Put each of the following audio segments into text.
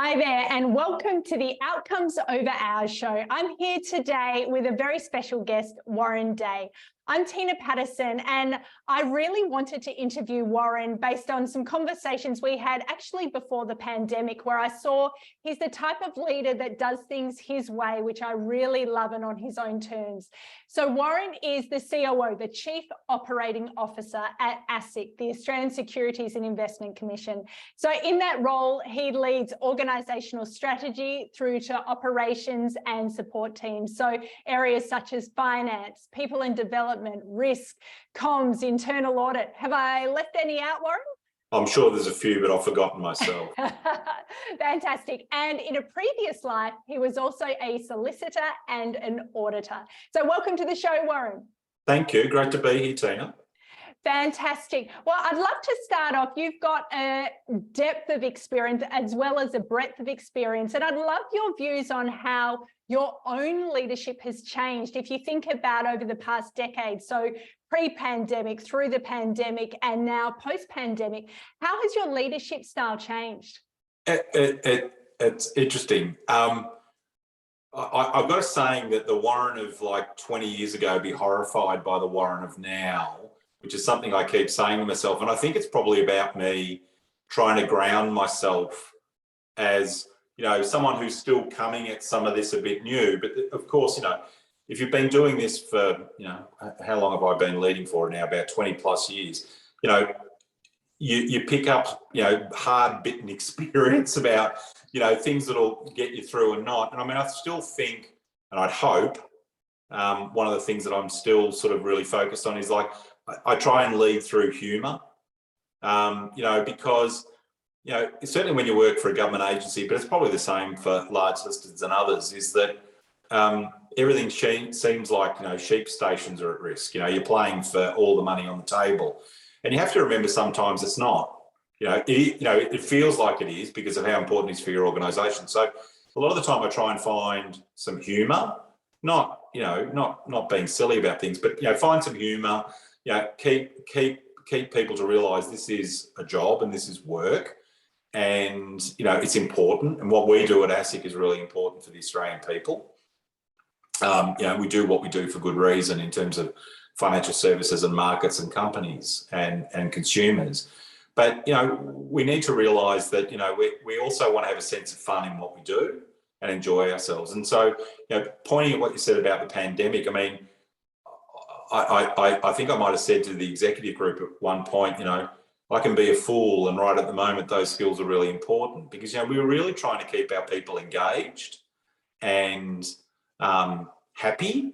Hi there, and welcome to the Outcomes Over Hours show. I'm here today with a very special guest, Warren Day. I'm Tina Patterson, and I really wanted to interview Warren based on some conversations we had actually before the pandemic, where I saw he's the type of leader that does things his way, which I really love, and on his own terms. So Warren is the COO, the Chief Operating Officer at ASIC, the Australian Securities and Investment Commission. So in that role, he leads organisational strategy through to operations and support teams. So areas such as finance, people and development, risk, comms, internal audit. Have I left any out, Warren? I'm sure there's a few, but I've forgotten myself. Fantastic. And in a previous life, he was also a solicitor and an auditor. So welcome to the show, Warren. Thank you. Great to be here, Tina. Fantastic. Well, I'd love to start off. You've got a depth of experience as well as a breadth of experience. And I'd love your views on how your own leadership has changed. If you think about over the past decade, so pre-pandemic, through the pandemic, and now post-pandemic, how has your leadership style changed? It's interesting. I've got a saying that the Warren of like 20 years ago be horrified by the Warren of now, which is something I keep saying to myself. And I think it's probably about me trying to ground myself as, you know, someone who's still coming at some of this a bit new. But of course, you know, if you've been doing this for, you know, how long have I been leading for now? About 20 plus years. You know, you pick up, you know, hard bitten experience about, you know, things that'll get you through and not. And I mean, I still think, and I'd hope, one of the things that I'm still sort of really focused on is like, I try and lead through humour, you know, because, you know, certainly when you work for a government agency, but it's probably the same for large listeds and others, is that everything seems like, you know, sheep stations are at risk. You know, you're playing for all the money on the table. And you have to remember sometimes it's not. It feels like it is because of how important it is for your organisation. So a lot of the time I try and find some humour, not being silly about things, but, you know, find some humour. You know, keep people to realise this is a job and this is work, and, you know, it's important. And what we do at ASIC is really important for the Australian people. You know, we do what we do for good reason in terms of financial services and markets and companies and consumers. But, you know, we need to realise that, you know, we also want to have a sense of fun in what we do and enjoy ourselves. And so, you know, pointing at what you said about the pandemic, I mean, I think I might have said to the executive group at one point, you know, I can be a fool, and right at the moment those skills are really important because, you know, we were really trying to keep our people engaged and happy,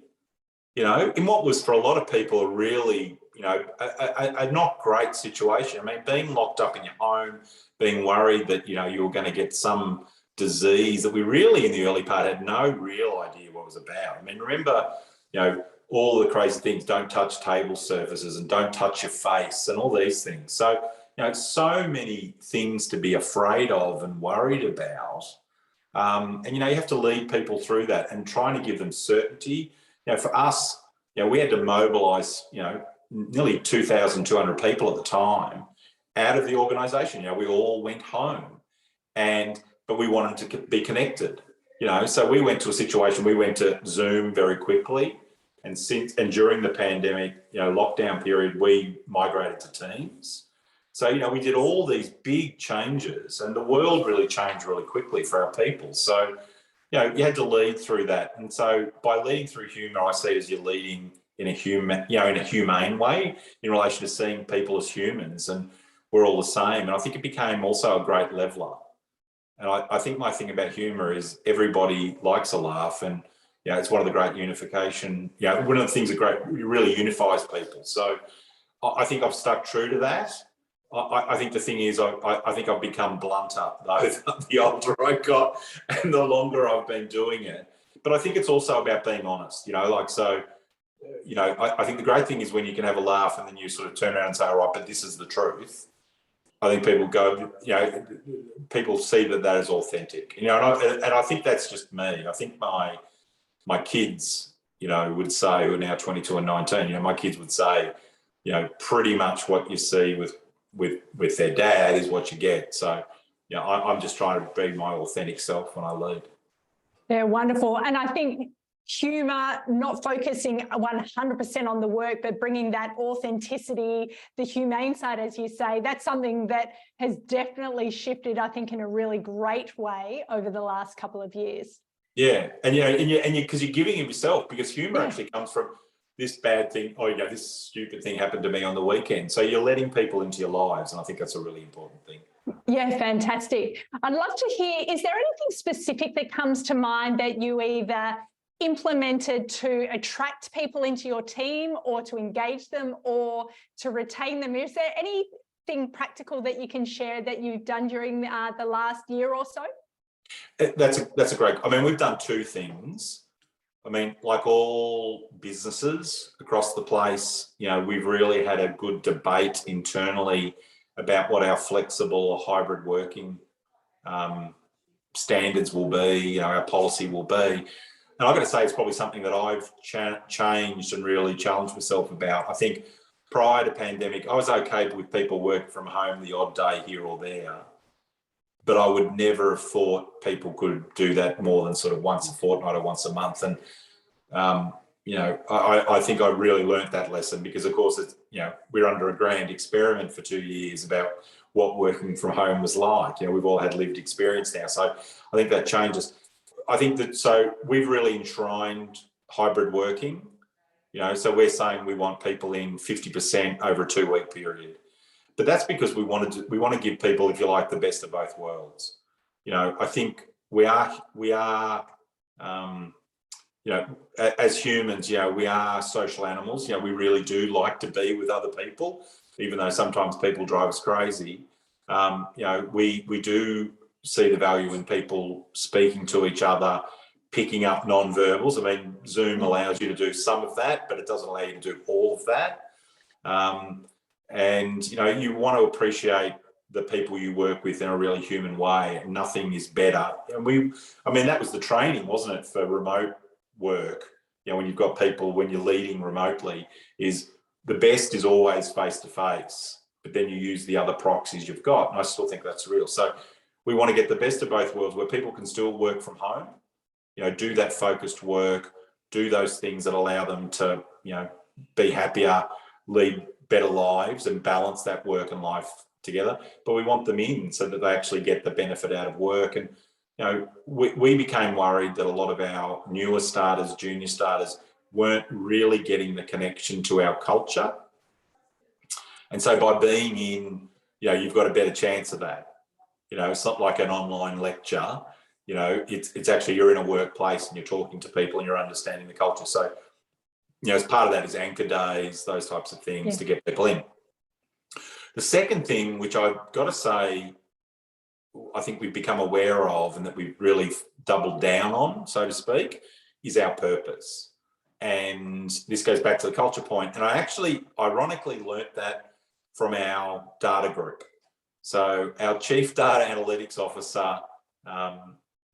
you know, in what was for a lot of people a really, you know, a not great situation. I mean, being locked up in your home, being worried that, you know, you were going to get some disease that we really in the early part had no real idea what it was about. I mean, remember, you know, all the crazy things, don't touch table surfaces and don't touch your face and all these things. So, you know, so many things to be afraid of and worried about. And, you know, you have to lead people through that and trying to give them certainty. You know, for us, you know, we had to mobilise, you know, nearly 2,200 people at the time out of the organisation. You know, we all went home but we wanted to be connected, you know, so we went to a situation, we went to Zoom very quickly. And during the pandemic, you know, lockdown period, we migrated to Teams. So, you know, we did all these big changes and the world really changed really quickly for our people. So, you know, you had to lead through that. And so by leading through humour, I see as you're leading in a humane way in relation to seeing people as humans, and we're all the same. And I think it became also a great leveller. And I think my thing about humour is everybody likes a laugh, and, you know, it's one of the great unification, you know, one of the things that really unifies people. So I think I've stuck true to that. I think the thing is, I think I've become blunter, though, the older I got and the longer I've been doing it. But I think it's also about being honest, you know, like, so, you know, I think the great thing is when you can have a laugh and then you sort of turn around and say, all right, but this is the truth. I think people go, you know, people see that is authentic, you know, and I think that's just me. I think my kids, you know, would say, who are now 22 and 19, you know, my kids would say, you know, pretty much what you see with their dad is what you get. So you know, I'm just trying to be my authentic self when I lead. They're wonderful. And I think humour, not focusing 100% on the work, but bringing that authenticity, the humane side, as you say, that's something that has definitely shifted, I think, in a really great way over the last couple of years. Yeah, and because you're giving of yourself, because humour actually comes from this bad thing. Oh, you know, this stupid thing happened to me on the weekend. So you're letting people into your lives, and I think that's a really important thing. Yeah, fantastic. I'd love to hear, is there anything specific that comes to mind that you either implemented to attract people into your team or to engage them or to retain them? Is there anything practical that you can share that you've done during the last year or so? That's a great, I mean, we've done two things. I mean, like all businesses across the place, you know, we've really had a good debate internally about what our flexible or hybrid working standards will be, you know, our policy will be. And I've got to say, it's probably something that I've changed and really challenged myself about. I think prior to pandemic, I was okay with people working from home the odd day here or there, but I would never have thought people could do that more than sort of once a fortnight or once a month. And, you know, I think I really learnt that lesson because, of course, it's, you know, we're under a grand experiment for 2 years about what working from home was like. You know, we've all had lived experience now. So I think that changes. I think that, so we've really enshrined hybrid working, you know, so we're saying we want people in 50% over a 2-week period. But that's because we want to give people, if you like, the best of both worlds. You know, I think we are, you know, as humans, you know, we are social animals. You know, we really do like to be with other people, even though sometimes people drive us crazy. You know, we do see the value in people speaking to each other, picking up non-verbals. I mean, Zoom allows you to do some of that, but it doesn't allow you to do all of that. And, you know, you want to appreciate the people you work with in a really human way. And nothing is better. And I mean, that was the training, wasn't it, for remote work? You know, when you've got people, when you're leading remotely, is the best is always face-to-face, but then you use the other proxies you've got. And I still think that's real. So we want to get the best of both worlds where people can still work from home, you know, do that focused work, do those things that allow them to, you know, be happier, lead better lives and balance that work and life together. But we want them in so that they actually get the benefit out of work. And, you know, we became worried that a lot of our newer starters, junior starters, weren't really getting the connection to our culture. And so by being in, you know, you've got a better chance of that. You know, it's not like an online lecture. You know, it's actually you're in a workplace and you're talking to people and you're understanding the culture. So, you know, as part of that is anchor days, those types of things to get people in. The second thing, which I've got to say, I think we've become aware of and that we've really doubled down on, so to speak, is our purpose. And this goes back to the culture point. And I actually, ironically, learnt that from our data group. So our Chief Data Analytics Officer,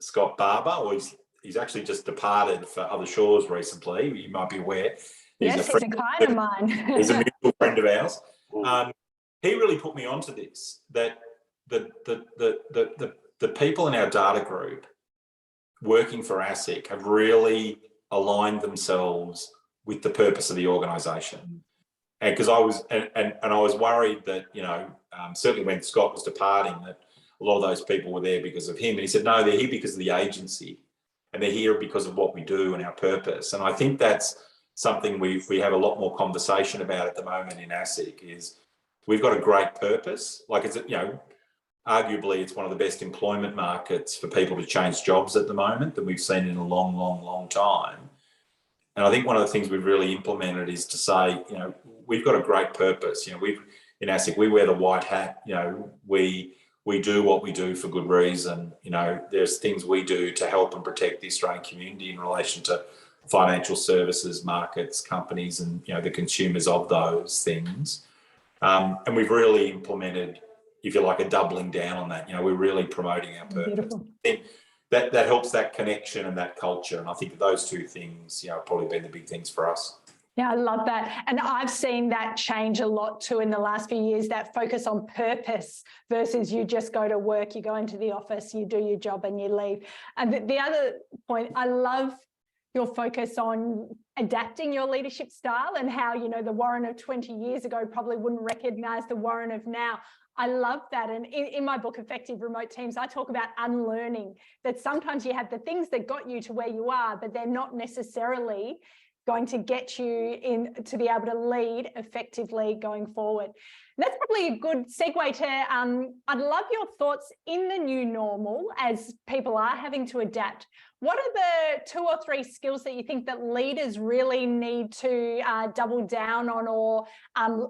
Scott Barber, or he's actually just departed for other shores recently. You might be aware. He's a client of mine. He's a mutual friend of ours. He really put me onto this, that the people in our data group working for ASIC have really aligned themselves with the purpose of the organisation. And because I was worried that, you know, certainly when Scott was departing, that a lot of those people were there because of him. And he said, no, they're here because of the agency and they're here because of what we do and our purpose. And I think that's something we have a lot more conversation about at the moment in ASIC is we've got a great purpose. Like, it's, you know, arguably it's one of the best employment markets for people to change jobs at the moment that we've seen in a long, long, long time. And I think one of the things we've really implemented is to say, you know, we've got a great purpose. You know, in ASIC, we wear the white hat. You know, we do what we do for good reason. You know, there's things we do to help and protect the Australian community in relation to financial services, markets, companies, and, you know, the consumers of those things. And we've really implemented, if you like, a doubling down on that. You know, we're really promoting our purpose. Beautiful. That helps that connection and that culture. And I think those two things, you know, have probably been the big things for us. Yeah, I love that. And I've seen that change a lot too in the last few years, that focus on purpose versus you just go to work, you go into the office, you do your job and you leave. And the other point, I love your focus on adapting your leadership style and how, you know, the Warren of 20 years ago probably wouldn't recognize the Warren of now. I love that. And in my book, Effective Remote Teams, I talk about unlearning, that sometimes you have the things that got you to where you are, but they're not necessarily going to get you in to be able to lead effectively going forward. And that's probably a good segue to, I'd love your thoughts in the new normal as people are having to adapt. What are the 2 or 3 skills that you think that leaders really need to double down on or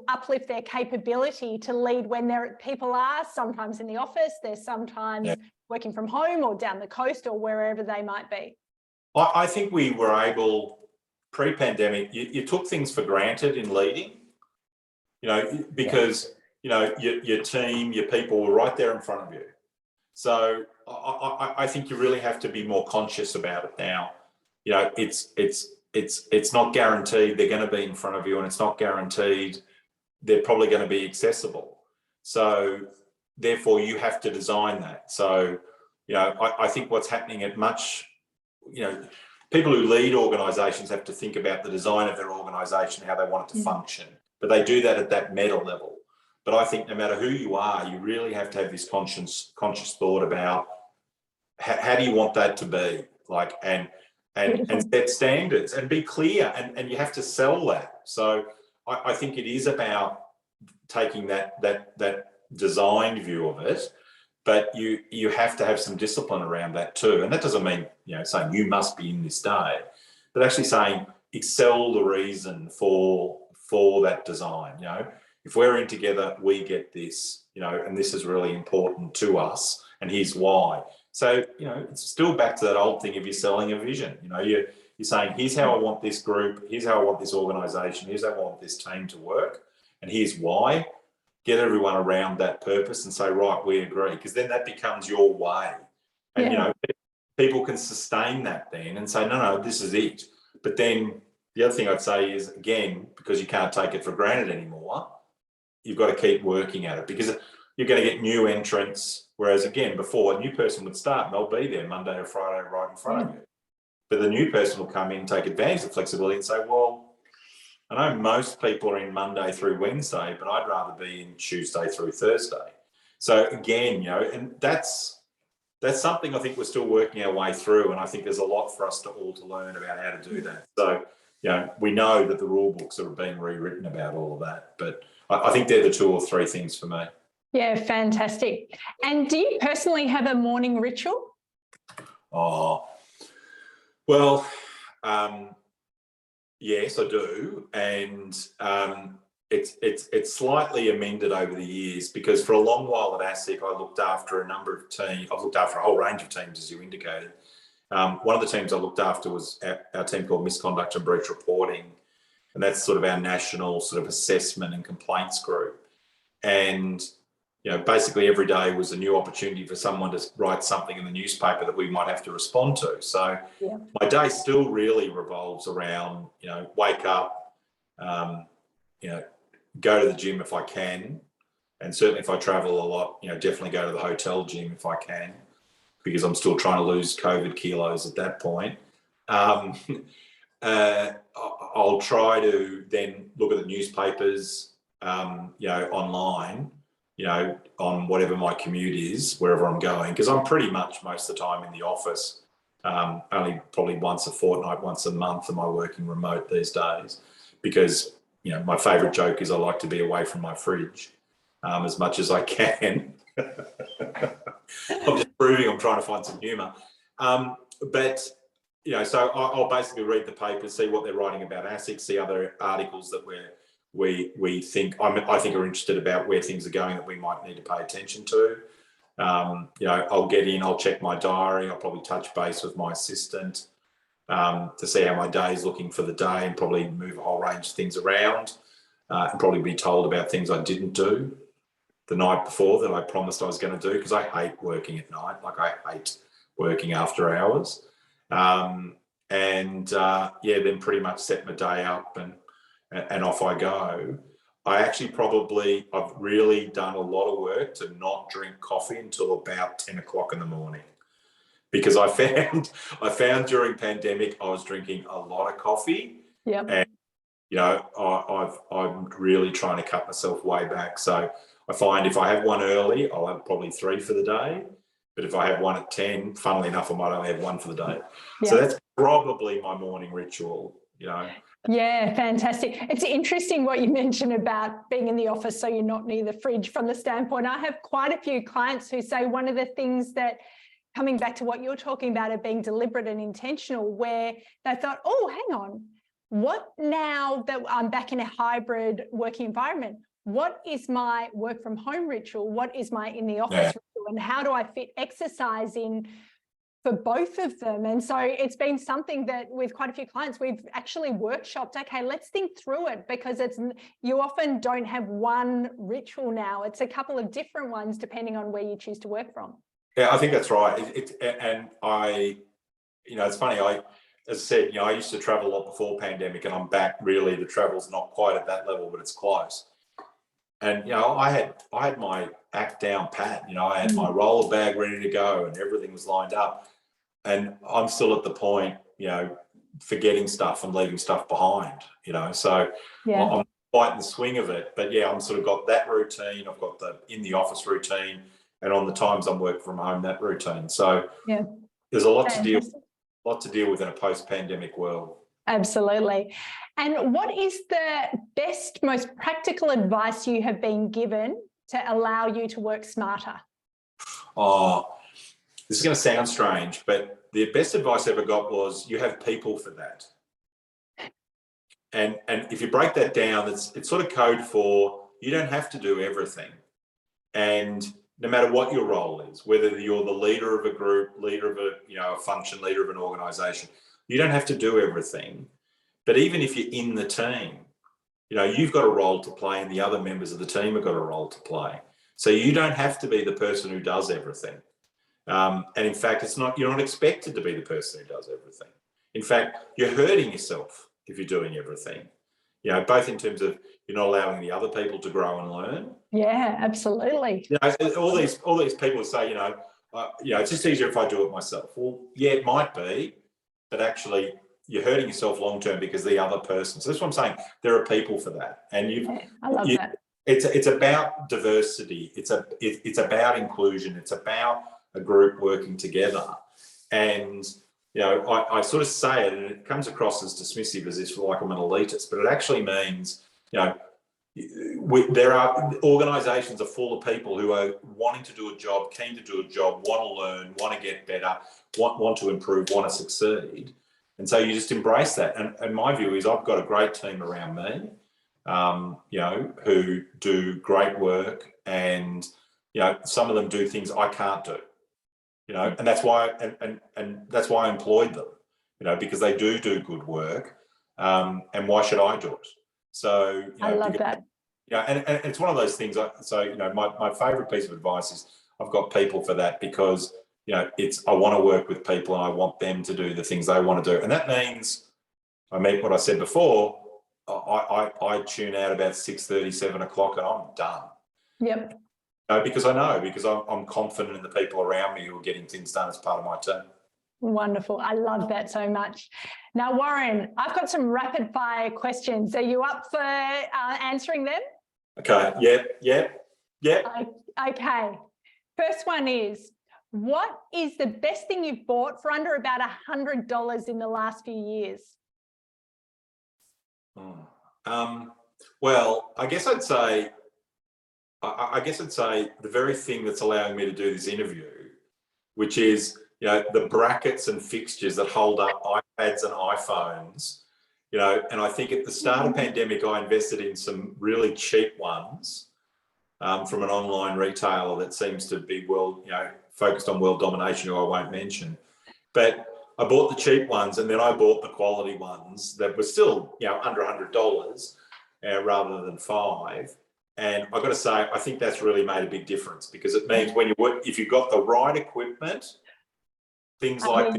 uplift their capability to lead when people are sometimes in the office, they're sometimes working from home or down the coast or wherever they might be? I think we were able, pre-pandemic, you took things for granted in leading, you know, because, you know, your team, your people were right there in front of you. So I think you really have to be more conscious about it now. You know, it's not guaranteed they're going to be in front of you, and it's not guaranteed they're probably going to be accessible. So therefore you have to design that. So, you know, I think what's happening at much, you know, people who lead organisations have to think about the design of their organisation, how they want it to function, but they do that at that meta level. But I think no matter who you are, you really have to have this conscious thought about how do you want that to be, like, and set standards and be clear, and you have to sell that. So I think it is about taking that designed view of it, but you have to have some discipline around that too. And that doesn't mean, you know, saying you must be in this day, but actually saying excel the reason for that design. You know, if we're in together, we get this, you know, and this is really important to us, and here's why. So, you know, it's still back to that old thing of you're selling a vision. You know, you're saying, here's how I want this group, here's how I want this organisation, here's how I want this team to work, and here's why. Get everyone around that purpose and say, right, we agree, because then that becomes your way. And, you know, people can sustain that then and say, no, this is it. But then the other thing I'd say is, again, because you can't take it for granted anymore, you've got to keep working at it, because you're going to get new entrants. Whereas, again, before, a new person would start and they'll be there Monday or Friday right in front of you. But the new person will come in, take advantage of flexibility and say, well, I know most people are in Monday through Wednesday, but I'd rather be in Tuesday through Thursday. So again, you know, and that's something I think we're still working our way through, and I think there's a lot for us to all to learn about how to do that. So, you know, we know that the rule books are being rewritten about all of that, but I think they're the 2 or 3 things for me. Yeah, fantastic. And do you personally have a morning ritual? Oh, well, yes, I do, and it's slightly amended over the years, because for a long while at ASIC, I looked after a number of teams. I've looked after a whole range of teams, as you indicated. One of the teams I looked after was our team called Misconduct and Breach Reporting, and that's sort of our national sort of assessment and complaints group. And you know, basically every day was a new opportunity for someone to write something in the newspaper that we might have to respond to. So my day still really revolves around, you know, wake up, you know, go to the gym if I can. And certainly if I travel a lot, you know, definitely go to the hotel gym if I can, because I'm still trying to lose COVID kilos at that point. I'll try to then look at the newspapers, you know, online, you know, on whatever my commute is, wherever I'm going, because I'm pretty much most of the time in the office. Only probably once a fortnight, once a month am I working remote these days, because, you know, my favourite joke is I like to be away from my fridge as much as I can. I'm just proving I'm trying to find some humour. But, you know, so I'll basically read the papers, see what they're writing about ASIC, see other articles that we think I think are interested about where things are going that we might need to pay attention to. You know, I'll get in, I'll check my diary, I'll probably touch base with my assistant to see how my day is looking for the day, and probably move a whole range of things around, and probably be told about things I didn't do the night before that I promised I was going to do, because I hate working at night. Like, I hate working after hours. Yeah, then pretty much set my day up and and off I go. I've really done a lot of work to not drink coffee until about 10 o'clock in the morning, because I found during pandemic I was drinking a lot of coffee. Yep. And I'm really trying to cut myself way back. So I find if I have one early, I'll have probably 3 for the day. But if I have one at 10, funnily enough, I might only have 1 for the day. Yep. So that's probably my morning ritual, Yeah, fantastic. It's interesting what you mentioned about being in the office so you're not near the fridge from the standpoint. I have quite a few clients who say one of the things that, coming back to what you're talking about of being deliberate and intentional, where they thought, oh, hang on, what now that I'm back in a hybrid working environment, what is my work from home ritual? What is my in the office ritual? And how do I fit exercise in for both of them? And so it's been something that with quite a few clients, we've actually workshopped, okay, let's think through it, because you often don't have one ritual now. It's a couple of different ones depending on where you choose to work from. Yeah, I think that's right. It's funny. As I said, I used to travel a lot before pandemic, and I'm back. Really, the travel's not quite at that level, but it's close. And I had my act down pat. I had my roller bag ready to go, and everything was lined up. And I'm still at the point, forgetting stuff and leaving stuff behind. So yeah. I'm quite in the swing of it. But yeah, I'm sort of got that routine. I've got the in the office routine, and on the times I'm working from home, that routine. So yeah, there's a lot to deal with in a post-pandemic world. Absolutely. And what is the best, most practical advice you have been given to allow you to work smarter? Oh, this is going to sound strange, but the best advice I ever got was you have people for that. And if you break that down, it's sort of code for you don't have to do everything. And no matter what your role is, whether you're the leader of a group, leader of a function, leader of an organisation, you don't have to do everything. But even if you're in the team, you've got a role to play, and the other members of the team have got a role to play. So you don't have to be the person who does everything. And in fact, you're not expected to be the person who does everything. In fact, you're hurting yourself if you're doing everything. Both in terms of you're not allowing the other people to grow and learn. Yeah, absolutely. All these people say, it's just easier if I do it myself. Well, yeah, it might be, but actually you're hurting yourself long term because the other person. So that's what I'm saying. There are people for that, and I love that. It's about diversity. It's about inclusion. It's about a group working together, and I sort of say it, and it comes across as dismissive, as if like I'm an elitist, but it actually means there are organisations are full of people who are wanting to do a job, keen to do a job, want to learn, want to get better, want to improve, want to succeed. And so you just embrace that. And my view is I've got a great team around me, who do great work, and some of them do things I can't do, and that's why and that's why I employed them, because they do good work, and why should I do it? So I love that. And it's one of those things. So my favourite piece of advice is I've got people for that, because I want to work with people and I want them to do the things they want to do, and that means I mean what I said before. I tune out about 6:30, 7 o'clock, and I'm done. Yep. Because I'm confident in the people around me who are getting things done as part of my team. Wonderful. I love that so much. Now, Warren, I've got some rapid fire questions. Are you up for answering them? Okay. Yeah. Okay. First one is, what is the best thing you've bought for under about $100 in the last few years? Well, I guess I'd say the very thing that's allowing me to do this interview, which is the brackets and fixtures that hold up iPads and iPhones, and I think at the start of pandemic, I invested in some really cheap ones from an online retailer that seems to be focused on world domination, who I won't mention. But I bought the cheap ones, and then I bought the quality ones that were still, under $100 rather than $5. And I've got to say, I think that's really made a big difference, because it means if you've got the right equipment, things like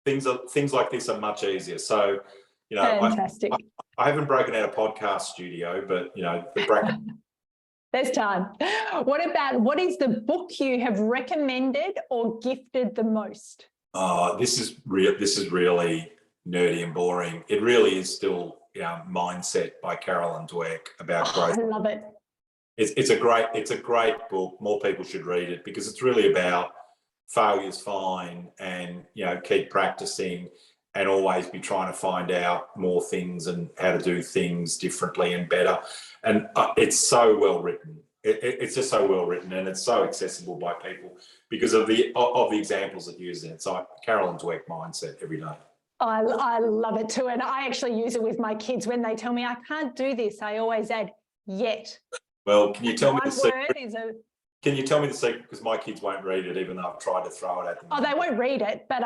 this are much easier. So, You know, Fantastic. I haven't broken out a podcast studio, but you know, the bracket. There's time. What is the book you have recommended or gifted the most? This is really nerdy and boring. It really is still Mindset by Carolyn Dweck about growth. I love it. It's a great book. More people should read it because it's really about failure's fine, and keep practicing and always be trying to find out more things and how to do things differently and better. And it's so well written. It's just so well written, and it's so accessible by people because of the examples it uses in it. So Carolyn Dweck Mindset every day. I love it too. And I actually use it with my kids when they tell me I can't do this. I always add yet. Well, can you tell me the secret? Can you tell me the secret? Because my kids won't read it, even though I've tried to throw it at them. Oh, they won't read it, but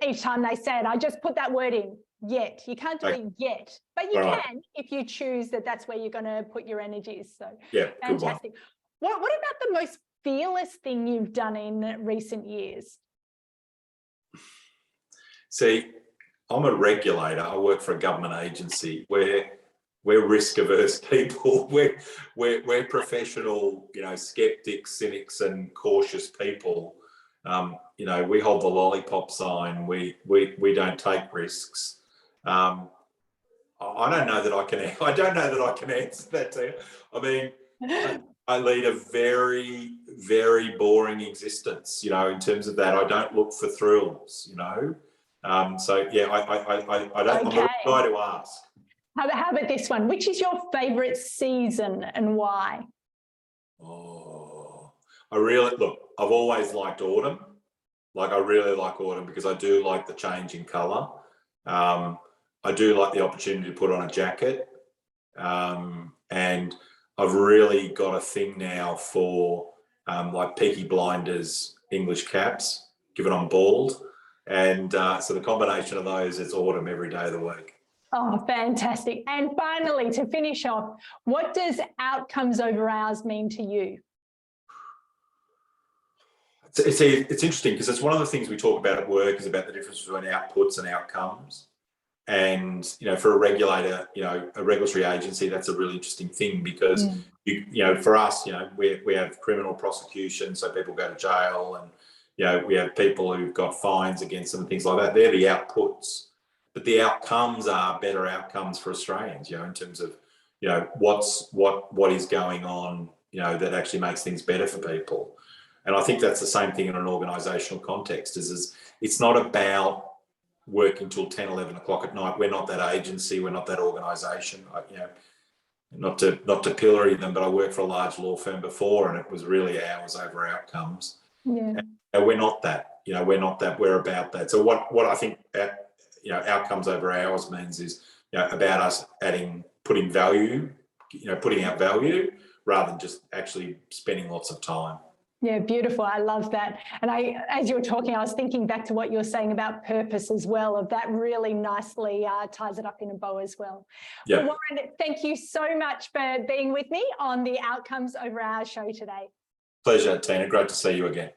each time they say it, I just put that word in, yet. You can't do it yet, but you can if you choose that's where you're going to put your energies. So yeah, fantastic. What about the most fearless thing you've done in recent years? See, I'm a regulator. I work for a government agency where we're risk-averse people. We're professional, skeptics, cynics, and cautious people. We hold the lollipop sign. We don't take risks. I don't know that I can. I don't know that I can answer that to you. I mean, I lead a very, very boring existence. In terms of that, I don't look for thrills. So yeah, I don't. Okay. I'm a guy to ask. How about this one? Which is your favourite season and why? Oh, I've always liked autumn. Like I really like autumn because I do like the change in colour. I do like the opportunity to put on a jacket. And I've really got a thing now for like Peaky Blinders English caps, given I'm bald. And so the combination of those, it's autumn every day of the week. Oh, fantastic. And finally, to finish off, what does outcomes over hours mean to you? It's interesting because it's one of the things we talk about at work is about the difference between outputs and outcomes. And, for a regulator, a regulatory agency, that's a really interesting thing because, for us, we have criminal prosecution, so people go to jail, and, we have people who've got fines against them and things like that. They're the outputs. But the outcomes are better outcomes for Australians, in terms of, what is going on, that actually makes things better for people. And I think that's the same thing in an organisational context is it's not about working till 10, 11 o'clock at night. We're not that agency. We're not that organisation. Not to pillory them, but I worked for a large law firm before and it was really hours over outcomes. Yeah. And we're not that, we're not that, we're about that. So what I think outcomes over hours means is about us putting value, putting out value rather than just actually spending lots of time. Yeah, beautiful. I love that. And as you were talking, I was thinking back to what you were saying about purpose as well, of that really nicely ties it up in a bow as well. Yeah. Well, Warren, thank you so much for being with me on the Outcomes Over Hours show today. Pleasure, Tina. Great to see you again.